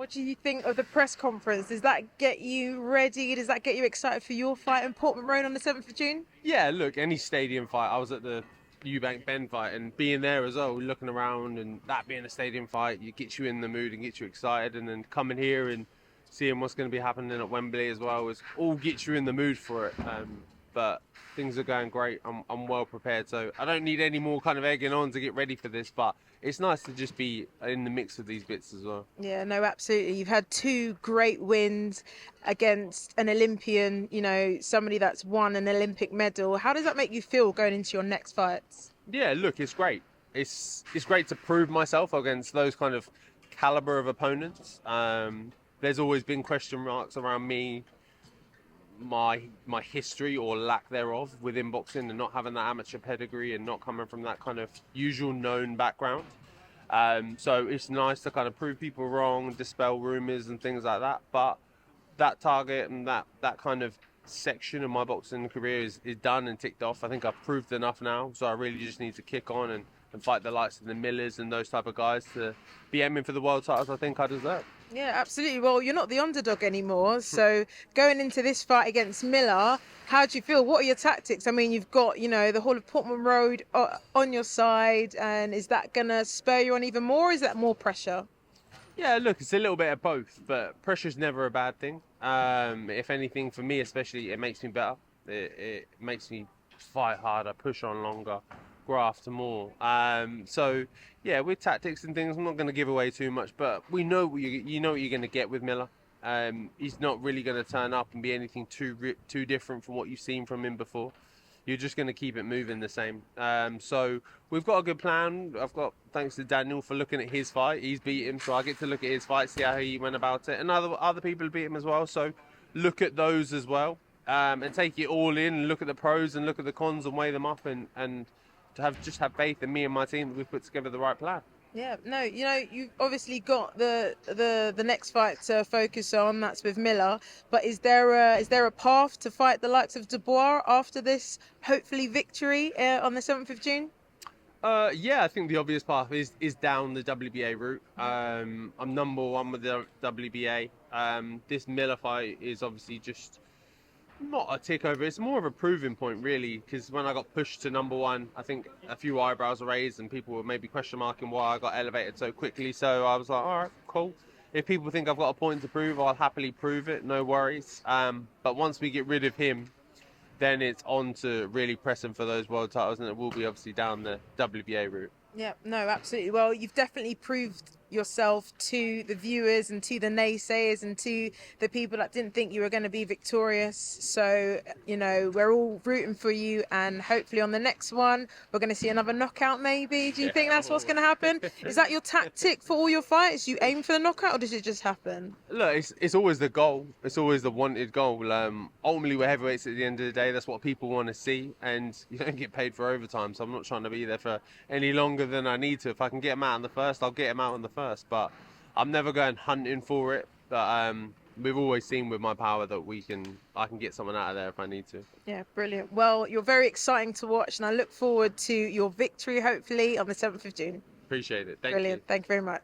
what do you think of the press conference? Does that get you ready? Does that get you excited for your fight in Portman Road on the 7th of June? Yeah, look, any stadium fight. I was at the Eubank Ben fight, and being there as well, looking around, and that being a stadium fight, it gets you in the mood and gets you excited. And then coming here and seeing what's going to be happening at Wembley as well is all gets you in the mood for it. But things are going great. I'm well prepared, so I don't need any more kind of egging on to get ready for this. But it's nice to just be in the mix of these bits as well. Yeah, no, absolutely. You've had two great wins against an Olympian, you know, somebody that's won an Olympic medal. How does that make you feel going into your next fights? Yeah, look, it's great. It's great to prove myself against those kind of caliber of opponents. There's always been question marks around me, my history or lack thereof within boxing, and not having that amateur pedigree and not coming from that kind of usual known background. So it's nice to kind of prove people wrong, dispel rumours and things like that. But that target and that kind of section of my boxing career is done and ticked off. I think I've proved enough now, so I really just need to kick on and fight the likes of the Millers and those type of guys to be aiming for the world titles I think I deserve. Yeah, absolutely. Well, you're not the underdog anymore. So going into this fight against Miller, how do you feel? What are your tactics? I mean, you've got, you know, the whole of Portman Road on your side. And is that going to spur you on even more? Or is that more pressure? Yeah, look, it's a little bit of both, but pressure's never a bad thing. If anything, for me especially, it makes me better. It makes me fight harder, push on longer, go after more. So yeah, with tactics and things, I'm not going to give away too much, but we know you know what you're going to get with Miller. He's not really going to turn up and be anything too different from what you've seen from him before. You're just going to keep it moving the same. So we've got a good plan. I've got thanks to Daniel for looking at his fight. He's beat him, so I get to look at his fight, see how he went about it, and other people beat him as well. So look at those as well, and take it all in. Look at the pros and look at the cons and weigh them up, and to have faith in me and my team that we've put together the right plan. Yeah, no, you know, you've obviously got the next fight to focus on. That's with Miller. But is there a path to fight the likes of Dubois after this hopefully victory on the 7th of June? Yeah, I think the obvious path is down the WBA route. I'm number one with the WBA. This Miller fight is obviously just not a tick over. It's more of a proving point, really, because when I got pushed to number one, I think a few eyebrows were raised and people were maybe question marking why I got elevated so quickly. So I was like, all right, cool. If people think I've got a point to prove, I'll happily prove it, no worries. But once we get rid of him, then it's on to really pressing for those world titles, and it will be obviously down the WBA route. Yeah, no, absolutely. Well, you've definitely proved yourself to the viewers and to the naysayers and to the people that didn't think you were going to be victorious. So, you know, we're all rooting for you, and hopefully on the next one we're going to see another knockout maybe. Do you think that's what's going to happen? Is that your tactic for all your fights? You aim for the knockout, or does it just happen? Look, it's always the goal. It's always the wanted goal. Ultimately, we're heavyweights at the end of the day. That's what people want to see, and you don't get paid for overtime, so I'm not trying to be there for any longer than I need to. If I can get him out on the first, I'll get him out on the first, but I'm never going hunting for it. But we've always seen with my power that I can get someone out of there if I need to. Yeah, brilliant. Well, you're very exciting to watch, and I look forward to your victory hopefully on the 7th of June. Appreciate it. Thank you. Brilliant. Thank you very much.